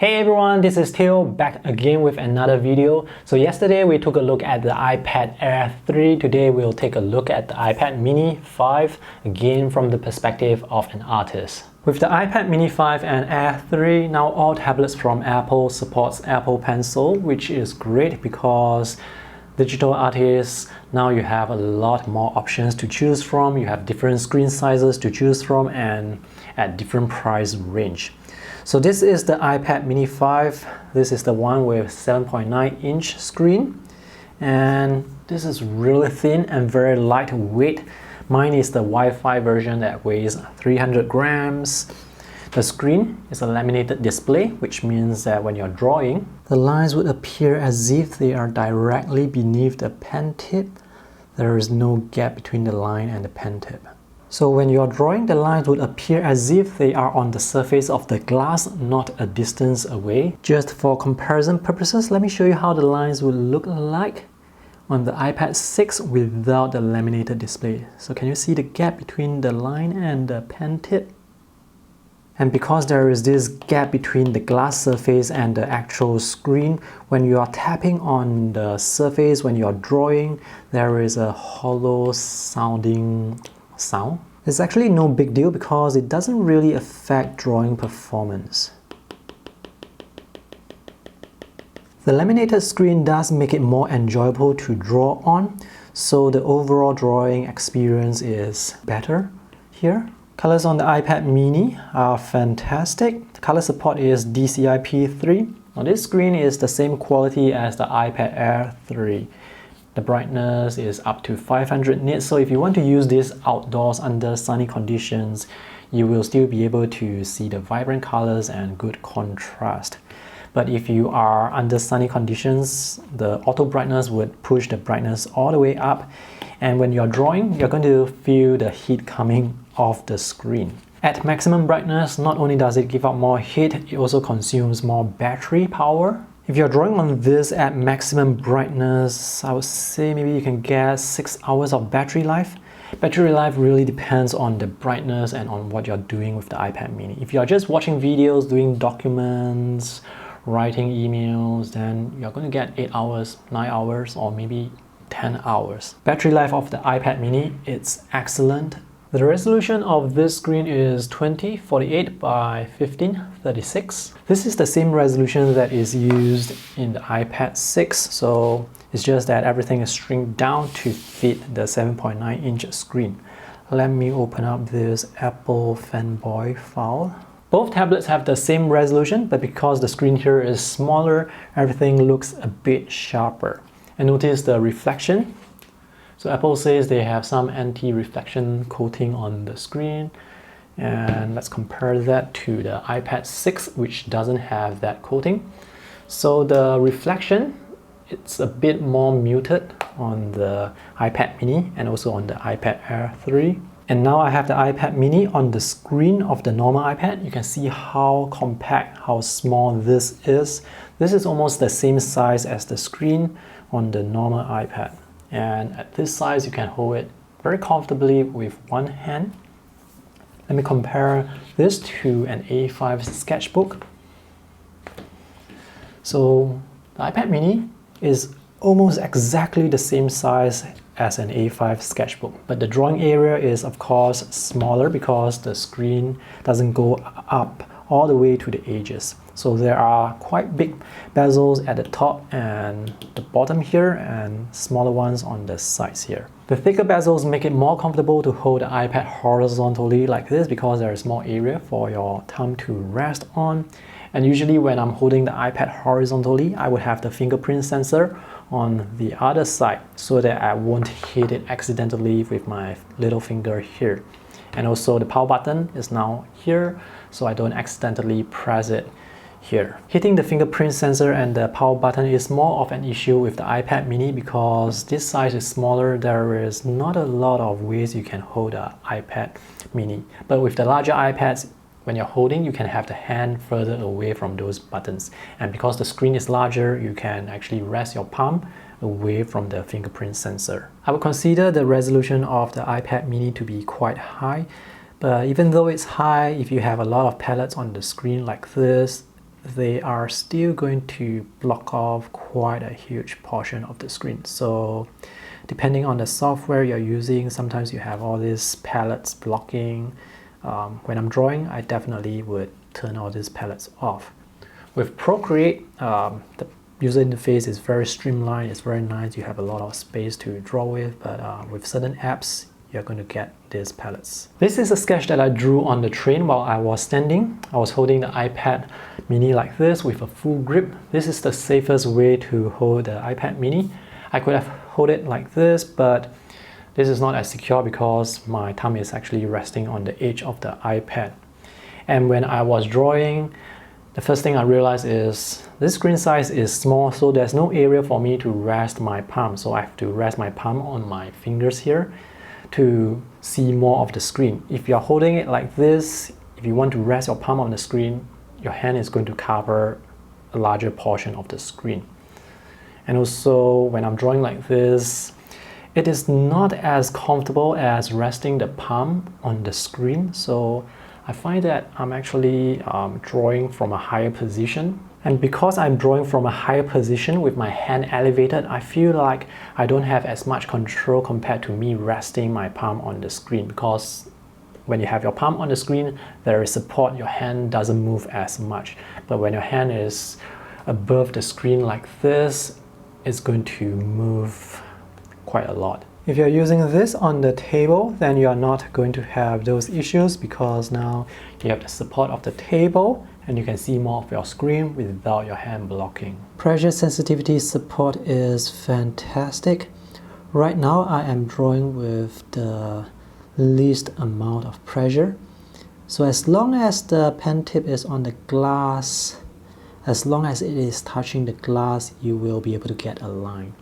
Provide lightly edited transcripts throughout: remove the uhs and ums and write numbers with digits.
Hey everyone, this is Theo back again with another video. So yesterday we took a look at the iPad Air 3. Today we'll take a look at the iPad Mini 5, again from the perspective of an artist. With the iPad Mini 5 and Air 3, now all tablets from Apple supports Apple Pencil, which is great because digital artists, now you have a lot more options to choose from. You have different screen sizes to choose from and at different price range. So this is the iPad Mini 5. This is the one with 7.9-inch screen, and this is really thin and very lightweight. Mine is the Wi-Fi version that weighs 300 grams. The screen is a laminated display, which means that when you're drawing, the lines would appear as if they are directly beneath the pen tip. There is no gap between the line and the pen tip. So when you're drawing, the lines would appear as if they are on the surface of the glass, not a distance away. Just for comparison purposes, let me show you how the lines would look like on the iPad 6 without the laminated display. So can you see the gap between the line and the pen tip? And because there is this gap between the glass surface and the actual screen, when you are tapping on the surface, when you are drawing, there is a hollow sounding sound. It's actually no big deal because it doesn't really affect drawing performance. The laminated screen does make it more enjoyable to draw on, so the overall drawing experience is better here. Colors on the iPad Mini are fantastic. The color support is DCI-P3. Now this screen is the same quality as the iPad Air 3. The brightness is up to 500 nits, so if you want to use this outdoors under sunny conditions, you will still be able to see the vibrant colors and good contrast. But if you are under sunny conditions, the auto brightness would push the brightness all the way up, and when you're drawing, you're going to feel the heat coming off the screen. At maximum brightness, not only does it give out more heat, it also consumes more battery power. If you're drawing on this at maximum brightness, I would say maybe you can get 6 hours of battery life. Battery life really depends on the brightness and on what you're doing with the iPad Mini. If you're just watching videos, doing documents, writing emails, then you're going to get 8 hours, 9 hours, or maybe 10 hours. Battery life of the iPad Mini, it's excellent. The resolution of this screen is 2048 by 1536. This is the same resolution that is used in the iPad 6, so it's just that everything is shrunk down to fit the 7.9-inch screen. Let me open up this Apple fanboy file. Both tablets have the same resolution, but because the screen here is smaller, everything looks a bit sharper. And notice the reflection. So Apple says they have some anti-reflection coating on the screen, and let's compare that to the iPad 6, which doesn't have that coating. So the reflection, it's a bit more muted on the iPad Mini and also on the iPad Air 3. And now I have the iPad Mini on the screen of the normal iPad. You can see how compact, how small this is. This is almost the same size as the screen on the normal iPad. And at this size, you can hold it very comfortably with one hand. Let me compare this to an A5 sketchbook. So the iPad Mini is almost exactly the same size as an A5 sketchbook, but the drawing area is of course smaller because the screen doesn't go up all the way to the edges. So there are quite big bezels at the top and the bottom here, and smaller ones on the sides here. The thicker bezels make it more comfortable to hold the iPad horizontally like this because there is more area for your thumb to rest on. And usually when I'm holding the iPad horizontally, I would have the fingerprint sensor on the other side so that I won't hit it accidentally with my little finger here. And also the power button is now here, so I don't accidentally press it here. Hitting the fingerprint sensor and the power button is more of an issue with the iPad Mini because this size is smaller. There is not a lot of ways you can hold the iPad Mini. But with the larger iPads, when you're holding, you can have the hand further away from those buttons. And because the screen is larger, you can actually rest your palm away from the fingerprint sensor. I would consider the resolution of the iPad Mini to be quite high, but even though it's high, if you have a lot of palettes on the screen like this, they are still going to block off quite a huge portion of the screen. So depending on the software you're using, sometimes you have all these palettes blocking. When I'm drawing, I definitely would turn all these palettes off. With Procreate, the user interface is very streamlined, it's very nice, you have a lot of space to draw with, but with certain apps, you're going to get these palettes. This is a sketch that I drew on the train while I was standing. I was holding the iPad mini like this with a full grip. This is the safest way to hold the iPad mini. I could have held it like this, but this is not as secure because my thumb is actually resting on the edge of the iPad. And when I was drawing, the first thing I realized is this screen size is small, so there's no area for me to rest my palm. So I have to rest my palm on my fingers here to see more of the screen. If you're holding it like this, if you want to rest your palm on the screen, your hand is going to cover a larger portion of the screen. And also when I'm drawing like this, it is not as comfortable as resting the palm on the screen. So I find that I'm actually drawing from a higher position. And because I'm drawing from a higher position with my hand elevated, I feel like I don't have as much control compared to me resting my palm on the screen, because when you have your palm on the screen, there is support, your hand doesn't move as much. But when your hand is above the screen like this, it's going to move quite a lot. If you're using this on the table, then you're not going to have those issues, because now you have the support of the table and you can see more of your screen without your hand blocking. Pressure sensitivity support is fantastic. Right now I am drawing with the least amount of pressure. So as long as the pen tip is on the glass, as long as it is touching the glass, you will be able to get a line.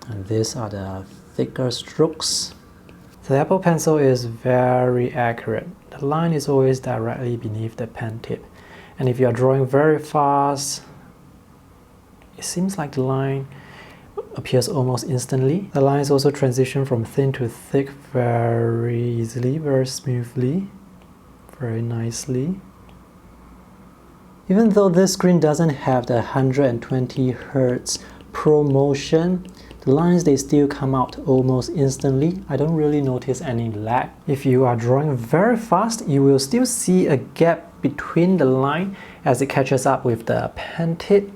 And these are the thicker strokes. The Apple Pencil is very accurate. The line is always directly beneath the pen tip. And if you are drawing very fast, it seems like the line appears almost instantly. The lines also transition from thin to thick very easily, very smoothly, very nicely. Even though this screen doesn't have the 120 Hz ProMotion, the lines, they still come out almost instantly. I don't really notice any lag. If you are drawing very fast, you will still see a gap between the line as it catches up with the pen tip.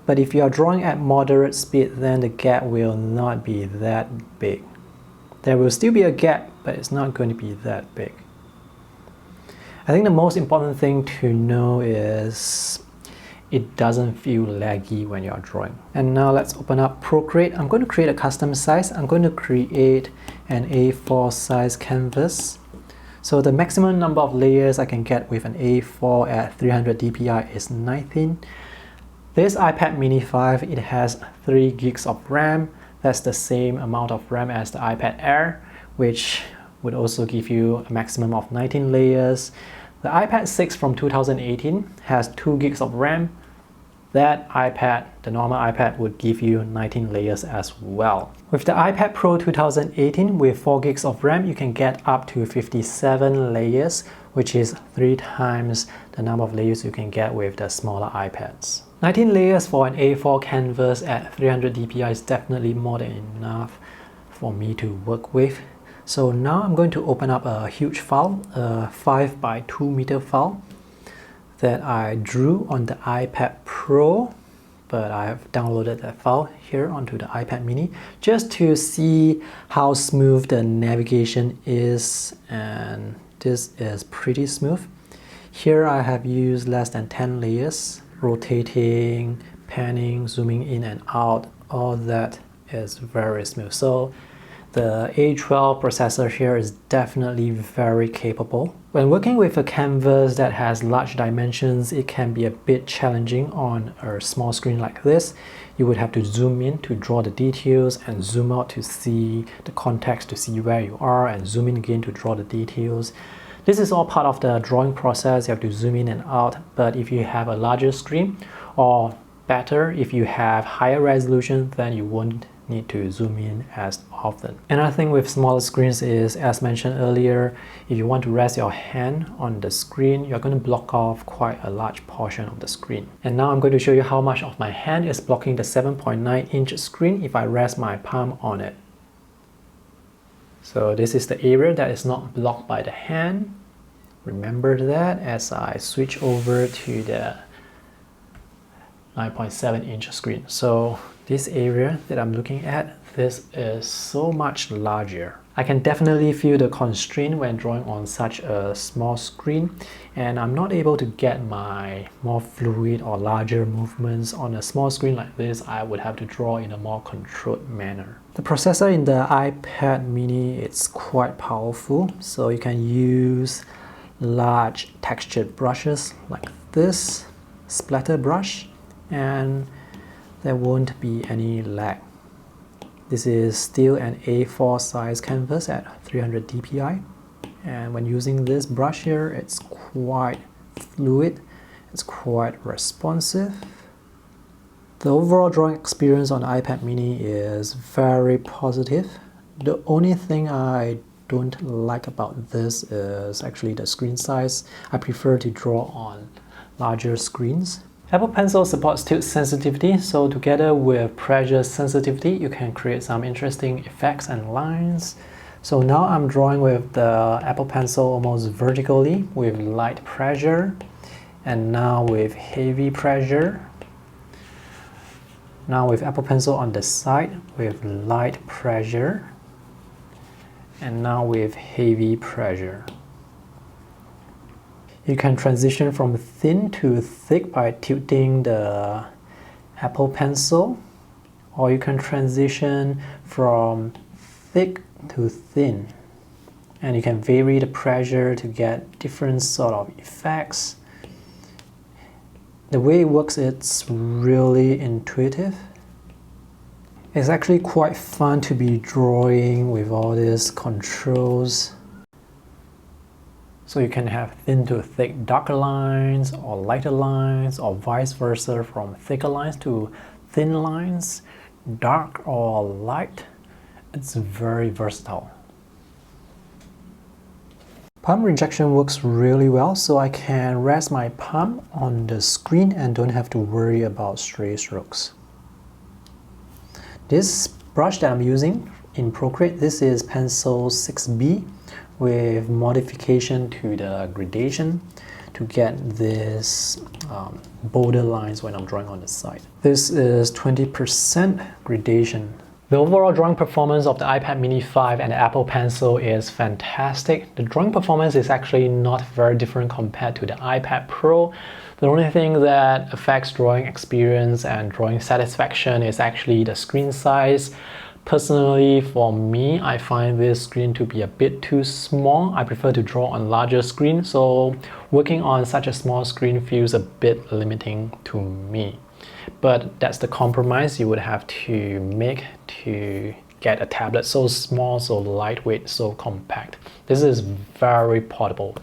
But if you are drawing at moderate speed, then the gap will not be that big. There will still be a gap, but it's not going to be that big. I think the most important thing to know is it doesn't feel laggy when you're drawing. And now let's open up Procreate. I'm going to create a custom size. I'm going to create an A4 size canvas. So the maximum number of layers I can get with an A4 at 300 dpi is 19. This iPad mini 5, it has 3 gigs of RAM. That's the same amount of RAM as the iPad Air, which would also give you a maximum of 19 layers. The iPad 6 from 2018 has 2 gigs of RAM. That iPad, the normal iPad, would give you 19 layers as well. With the iPad Pro 2018 with 4 gigs of RAM, you can get up to 57 layers, which is 3 times the number of layers you can get with the smaller iPads. 19 layers for an A4 canvas at 300 dpi is definitely more than enough for me to work with. So now I'm going to open up a huge file, a 5 by 2 meter file that I drew on the iPad Pro, but I have downloaded that file here onto the iPad mini just to see how smooth the navigation is, and this is pretty smooth. Here I have used less than 10 layers, rotating, panning, zooming in and out, all that is very smooth. So the A12 processor here is definitely very capable. When working with a canvas that has large dimensions, it can be a bit challenging on a small screen like this. You would have to zoom in to draw the details and zoom out to see the context, to see where you are, and zoom in again to draw the details. This is all part of the drawing process. You have to zoom in and out. But if you have a larger screen, or better, if you have higher resolution, then you won't need to zoom in as often. Another thing with smaller screens is, as mentioned earlier, if you want to rest your hand on the screen, you're going to block off quite a large portion of the screen. And now I'm going to show you how much of my hand is blocking the 7.9-inch screen if I rest my palm on it. So this is the area that is not blocked by the hand. Remember that as I switch over to the 9.7-inch screen. So this area that I'm looking at, this is so much larger. I can definitely feel the constraint when drawing on such a small screen, and I'm not able to get my more fluid or larger movements on a small screen like this. I would have to draw in a more controlled manner. The processor in the iPad mini is quite powerful, so you can use large textured brushes like this splatter brush, and there won't be any lag. This is still an A4 size canvas at 300 dpi, and when using this brush here, it's quite fluid, it's quite responsive. The overall drawing experience on the iPad mini is very positive. The only thing I don't like about this is actually the screen size. I prefer to draw on larger screens. Apple Pencil supports tilt sensitivity, so together with pressure sensitivity, you can create some interesting effects and lines. So now I'm drawing with the Apple Pencil almost vertically with light pressure, and now with heavy pressure. Now with Apple Pencil on the side with light pressure, and now with heavy pressure. You can transition from thin to thick by tilting the Apple Pencil, or you can transition from thick to thin, and you can vary the pressure to get different sort of effects. The way it works, it's really intuitive. It's actually quite fun to be drawing with all these controls. So you can have thin to thick darker lines or lighter lines, or vice versa, from thicker lines to thin lines, dark or light. It's very versatile. Palm rejection works really well, so I can rest my palm on the screen and don't have to worry about stray strokes. This brush that I'm using in Procreate, this is Pencil 6B with modification to the gradation to get this bolder lines when I'm drawing on the side. This is 20% gradation. The overall drawing performance of the iPad mini 5 and the Apple Pencil is fantastic. The drawing performance is actually not very different compared to the iPad Pro. The only thing that affects drawing experience and drawing satisfaction is actually the screen size. Personally, for me, I find this screen to be a bit too small. I prefer to draw on larger screen, so working on such a small screen feels a bit limiting to me. But that's the compromise you would have to make to get a tablet so small, so lightweight, so compact. This is very portable.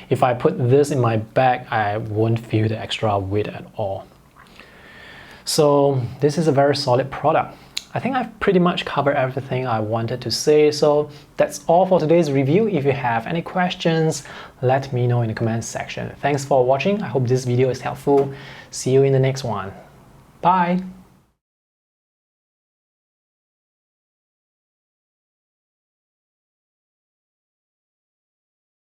If I put this in my bag, I won't feel the extra weight at all. So this is a very solid product. I think I've pretty much covered everything I wanted to say, so that's all for today's review. If you have any questions, let me know in the comments section. Thanks for watching. I hope this video is helpful. See you in the next one. Bye!